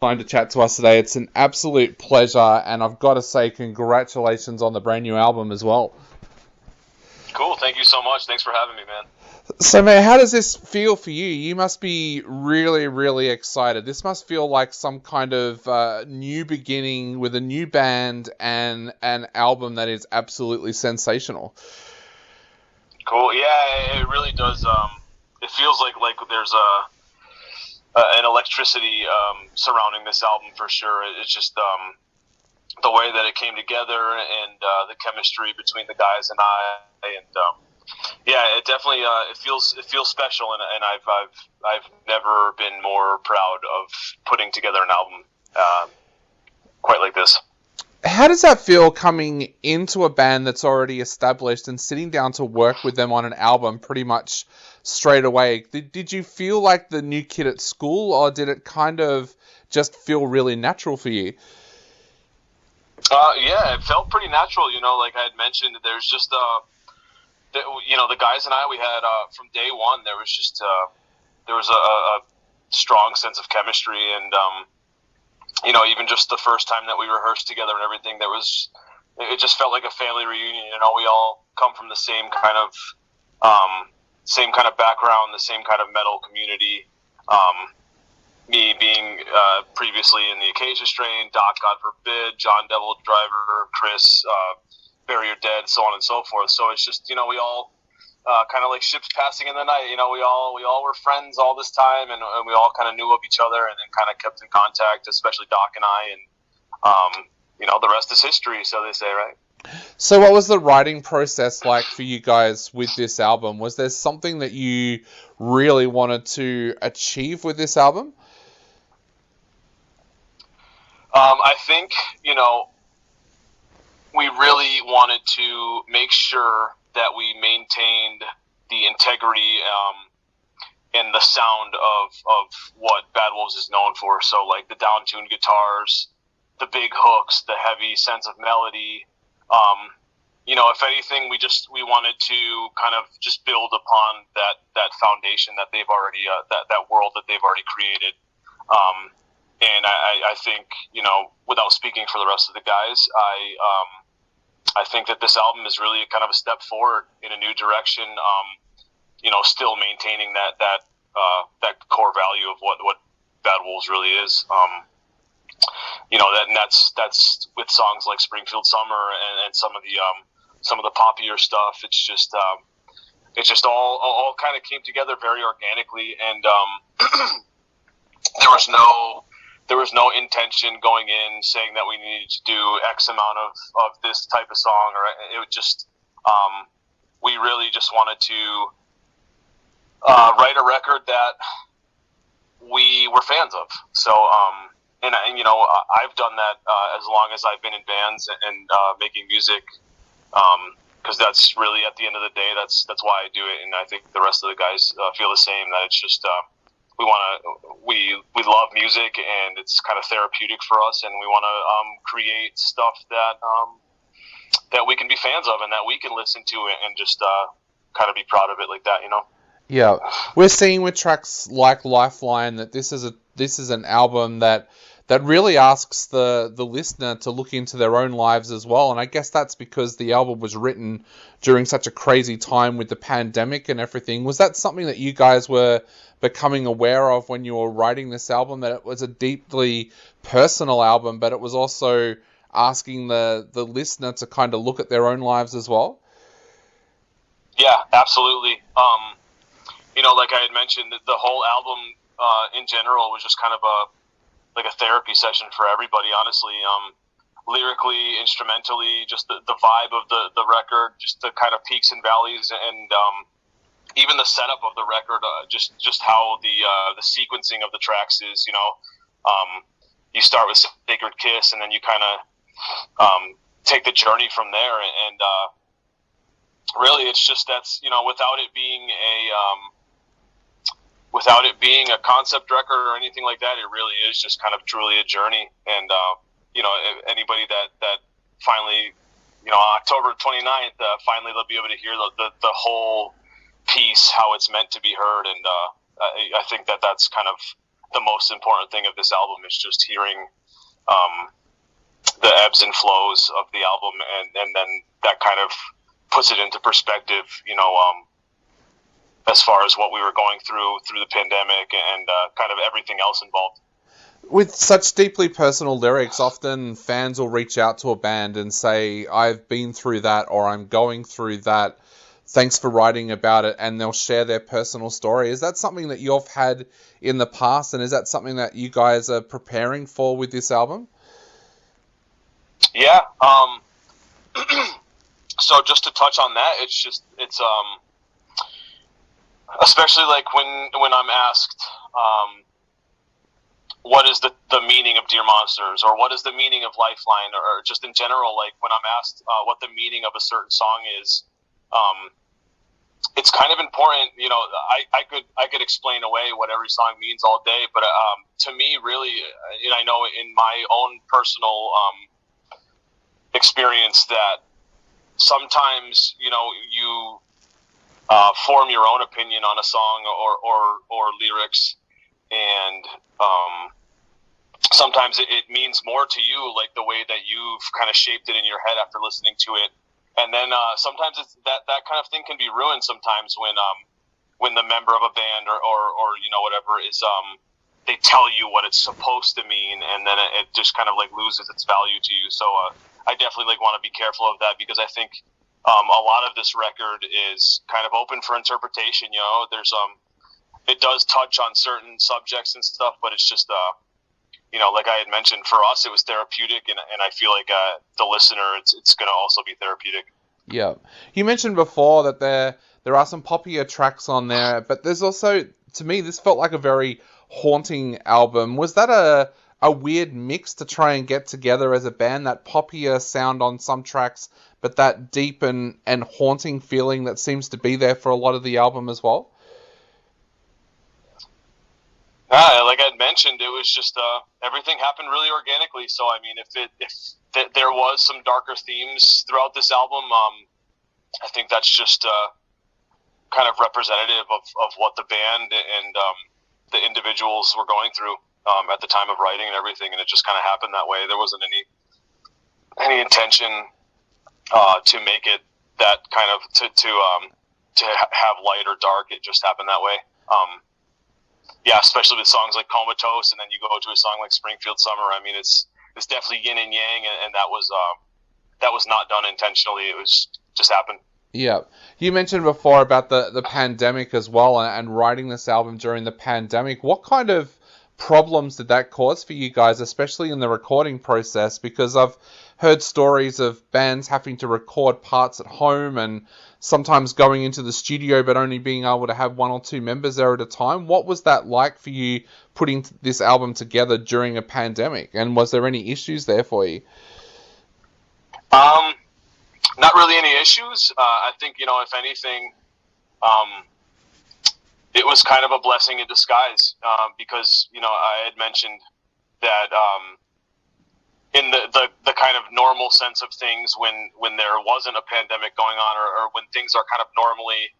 Time to chat to us today. It's an absolute pleasure, and I've got to say congratulations on the brand new album as well. Cool. Thank you so much. Thanks for having me, man. So, man, how does this feel for you? You must be really, really excited. This must feel like some kind of new beginning with a new band and an album that is absolutely sensational. Cool. Yeah, it really does. It feels like there's an electricity surrounding this album for sure. It's just the way that it came together and the chemistry between the guys and I, and yeah, it definitely it feels special, and I've never been more proud of putting together an album quite like this. How does that feel coming into a band that's already established and sitting down to work with them on an album pretty much straight away? Did you feel like the new kid at school, or did it kind of just feel really natural for you? Yeah, it felt pretty natural. Like I had mentioned, there's just the guys and I, we had from day one, there was a strong sense of chemistry, and even just the first time that we rehearsed together and everything, it just felt like a family reunion. We all come from the same kind of background, the same kind of metal community. Me being previously in the Acacia Strain, Doc, God forbid, John Devil Driver, Chris, Bury Your Dead, so on and so forth. So it's just, we all kind of like ships passing in the night. We all were friends all this time, and we all kind of knew of each other and kind of kept in contact, especially Doc and I. And the rest is history, so they say, right? So what was the writing process like for you guys with this album? Was there something that you really wanted to achieve with this album? I think, we really wanted to make sure that we maintained the integrity and the sound of what Bad Wolves is known for. So, like the down-tuned guitars, the big hooks, the heavy sense of melody. If anything, we wanted to kind of just build upon that foundation that they've already that world that they've already created. And I think, without speaking for the rest of the guys, I think that this album is really kind of a step forward in a new direction. Still maintaining that core value of what Bad Wolves really is. That's with songs like Springfield Summer and some of the poppier stuff. It's just all kind of came together very organically, and there was no intention going in saying that we needed to do X amount of this type of song, or it would just we really just wanted to write a record that we were fans of. So and I've done that as long as I've been in bands and making music, because that's really, at the end of the day, that's why I do it, and I think the rest of the guys feel the same. That it's just we love music, and it's kind of therapeutic for us, and we want to create stuff that we can be fans of and that we can listen to it and just kind of be proud of it like that. Yeah, we're seeing with tracks like Lifeline that this is an album that really asks the listener to look into their own lives as well. And I guess that's because the album was written during such a crazy time with the pandemic and everything. Was that something that you guys were becoming aware of when you were writing this album, that it was a deeply personal album, but it was also asking the listener to kind of look at their own lives as well? Yeah, absolutely. Like I had mentioned, the whole album in general was just kind of a therapy session for everybody, honestly. Lyrically, instrumentally, just the vibe of the record, just the kind of peaks and valleys, and even the setup of the record, just how the sequencing of the tracks is. You start with Sacred Kiss, and then you kind of take the journey from there, and really, it's just without it being a concept record or anything like that, it really is just kind of truly a journey. And anybody that finally, on October 29th, finally they'll be able to hear the whole piece, how it's meant to be heard. And I think that's kind of the most important thing of this album is just hearing the ebbs and flows of the album, and then that kind of puts it into perspective, as far as what we were going through the pandemic and kind of everything else involved. With such deeply personal lyrics, often fans will reach out to a band and say, I've been through that, or I'm going through that. Thanks for writing about it, and they'll share their personal story. Is that something that you've had in the past, and is that something that you guys are preparing for with this album? Yeah. So just to touch on that, it's especially like when I'm asked, what is the meaning of Dear Monsters, or what is the meaning of Lifeline, or just in general, like when I'm asked what the meaning of a certain song is, it's kind of important. I could explain away what every song means all day, but to me, really, and I know in my own personal experience that sometimes you form your own opinion on a song or lyrics, and sometimes it means more to you, like the way that you've kind of shaped it in your head after listening to it. And then sometimes it's that kind of thing can be ruined sometimes when the member of a band or whatever is they tell you what it's supposed to mean, and then it just kind of like loses its value to you. So I definitely want to be careful of that, because I think a lot of this record is kind of open for interpretation. There's it does touch on certain subjects and stuff, but it's just like I had mentioned, for us it was therapeutic, and I feel like the listener, it's going to also be therapeutic. Yeah. You mentioned before that there are some poppier tracks on there, but there's also, to me, this felt like a very haunting album. Was that a weird mix to try and get together as a band, that poppier sound on some tracks, but that deep and haunting feeling that seems to be there for a lot of the album as well? Like I'd mentioned, it was just everything happened really organically. So I mean, if there was some darker themes throughout this album, I think that's just kind of representative of what the band and the individuals were going through at the time of writing and everything, and it just kind of happened that way. There wasn't any intention to make it that kind of to have light or dark. It just happened that way. Yeah, especially with songs like Comatose, and then you go to a song like Springfield Summer. I mean, it's definitely yin and yang, and that was not done intentionally. It was just happened. Yeah. You mentioned before about the pandemic as well, and writing this album during the pandemic. What kind of problems did that cause for you guys, especially in the recording process? Because I've heard stories of bands having to record parts at home and sometimes going into the studio but only being able to have one or two members there at a time. What was that like for you putting this album together during a pandemic? And was there any issues there for you? Not really any issues. I think, if anything, it was kind of a blessing in disguise, because, I had mentioned that in the kind of normal sense of things, when there wasn't a pandemic going on, or when things are kind of normally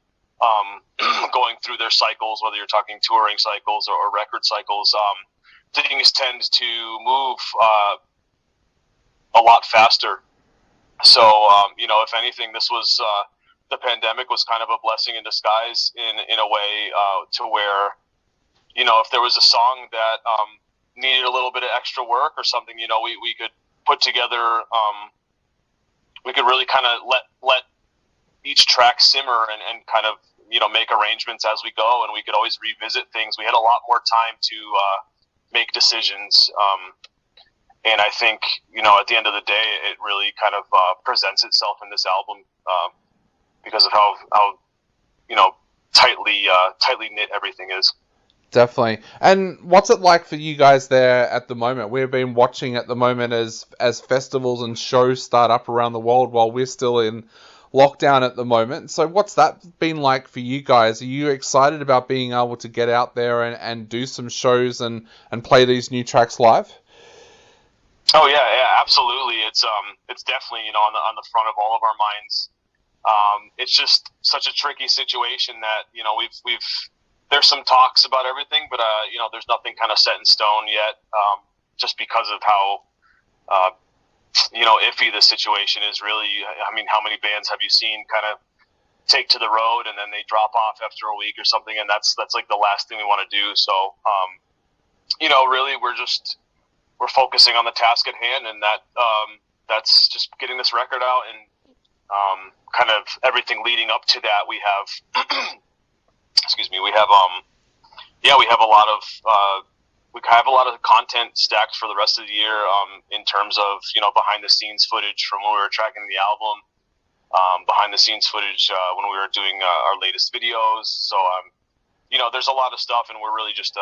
going through their cycles, whether you're talking touring cycles or record cycles, things tend to move a lot faster. So, if anything, this was the pandemic was kind of a blessing in disguise in a way, to where, if there was a song that needed a little bit of extra work or something, we could put together, we could really kind of let each track simmer and kind of, make arrangements as we go, and we could always revisit things. We had a lot more time to make decisions. And I think, at the end of the day, it really kind of presents itself in this album because of how tightly knit everything is. Definitely. And what's it like for you guys there at the moment? We've been watching at the moment as festivals and shows start up around the world while we're still in lockdown at the moment. So what's that been like for you guys? Are you excited about being able to get out there and do some shows and play these new tracks live? Oh yeah, absolutely. It's definitely on the front of all of our minds. It's just such a tricky situation that we've there's some talks about everything, but there's nothing kind of set in stone yet, just because of how iffy the situation is. Really, I mean, how many bands have you seen kind of take to the road and then they drop off after a week or something, and that's like the last thing we want to do. So really we're focusing on the task at hand, and that's just getting this record out, and kind of everything leading up to that. We have excuse me, we have a lot of content stacked for the rest of the year, in terms of behind the scenes footage from when we were tracking the album, behind the scenes footage when we were doing our latest videos. So there's a lot of stuff, and we're really just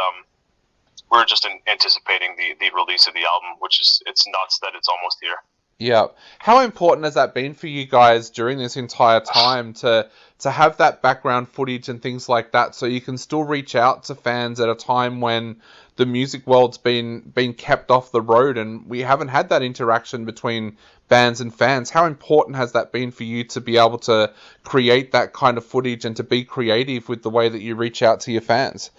anticipating the release of the album, which it's nuts that it's almost here. Yeah. How important has that been for you guys during this entire time to have that background footage and things like that, so you can still reach out to fans at a time when the music world's been kept off the road and we haven't had that interaction between bands and fans? How important has that been for you to be able to create that kind of footage and to be creative with the way that you reach out to your fans?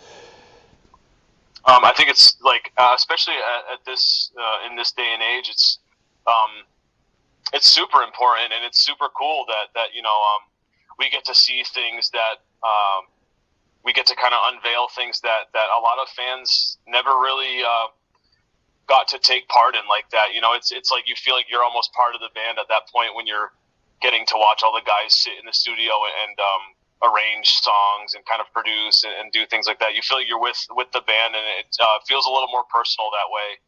I think it's like, especially at this in this day and age, it's super important, and it's super cool that we get to see things that we get to kind of unveil things that a lot of fans never really got to take part in like that. It's like you feel like you're almost part of the band at that point when you're getting to watch all the guys sit in the studio and arrange songs and kind of produce and do things like that. You feel like you're with the band, and it feels a little more personal that way.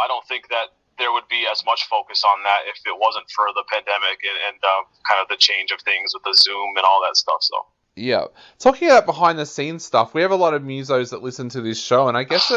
I don't think that there would be as much focus on that if it wasn't for the pandemic and kind of the change of things with the Zoom and all that stuff. So. Yeah. Talking about behind the scenes stuff, we have a lot of musos that listen to this show, and I guess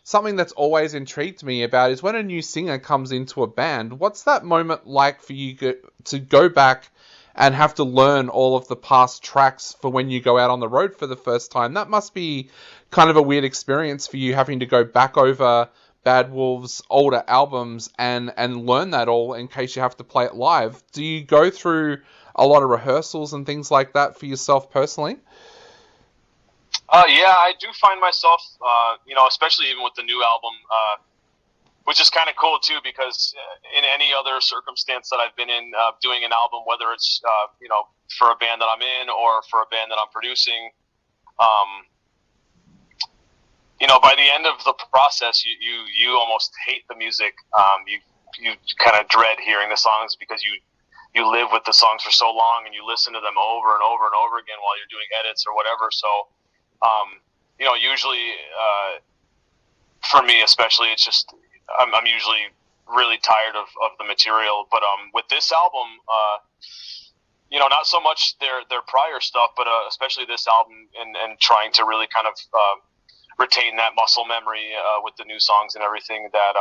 something that's always intrigued me about is when a new singer comes into a band, what's that moment like for you to go back and have to learn all of the past tracks for when you go out on the road for the first time? That must be kind of a weird experience for you, having to go back over Bad Wolves' older albums and learn that all in case you have to play it live. Do you go through a lot of rehearsals and things like that for yourself personally? Yeah, I do find myself, especially even with the new album, which is kind of cool too, because in any other circumstance that I've been in, doing an album, whether it's for a band that I'm in or for a band that I'm producing, by the end of the process, you almost hate the music. You kind of dread hearing the songs because you live with the songs for so long and you listen to them over and over and over again while you're doing edits or whatever. So, usually, for me especially, it's just I'm usually really tired of the material. But with this album, not so much their prior stuff, but especially this album and trying to really kind of retain that muscle memory with the new songs and everything, that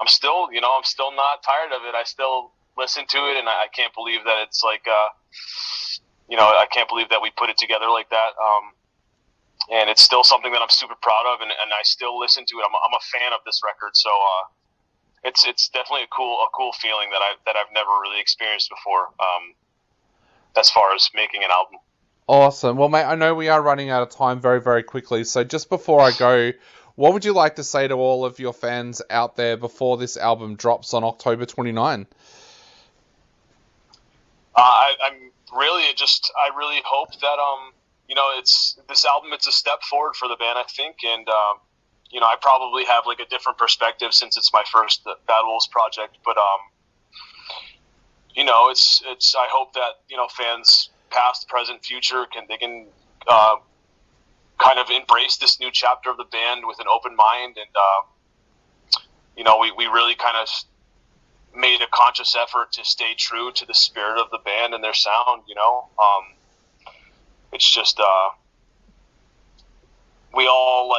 I'm still not tired of it. I still listen to it, and I can't believe that it's like I can't believe that we put it together like that. And it's still something that I'm super proud of, and I still listen to it. I'm a fan of this record, so it's definitely a cool feeling that I've never really experienced before, as far as making an album. Awesome. Well, mate, I know we are running out of time very, very quickly, so just before I go, what would you like to say to all of your fans out there before this album drops on October 29? I really hope that it's this album. It's a step forward for the band, I think, and I probably have like a different perspective since it's my first Bad Wolves project, but it's I hope that fans, past, present, future, can kind of embrace this new chapter of the band with an open mind, and we really kind of made a conscious effort to stay true to the spirit of the band and their sound. It's just we all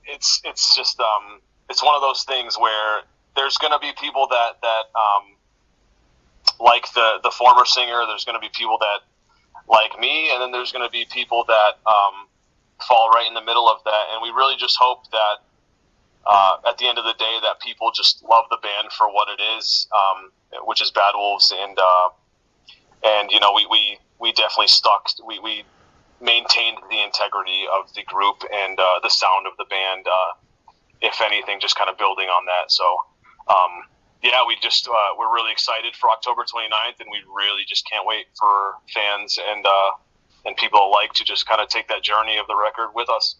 it's just it's one of those things where there's going to be people that like the former singer. There's going to be people that like me, and then there's going to be people that fall right in the middle of that. And we really just hope that at the end of the day, that people just love the band for what it is, which is Bad Wolves, and we definitely stuck. We maintained the integrity of the group and the sound of the band. If anything, just kind of building on that. So, we're really excited for October 29th, and we really just can't wait for fans and people alike to just kind of take that journey of the record with us.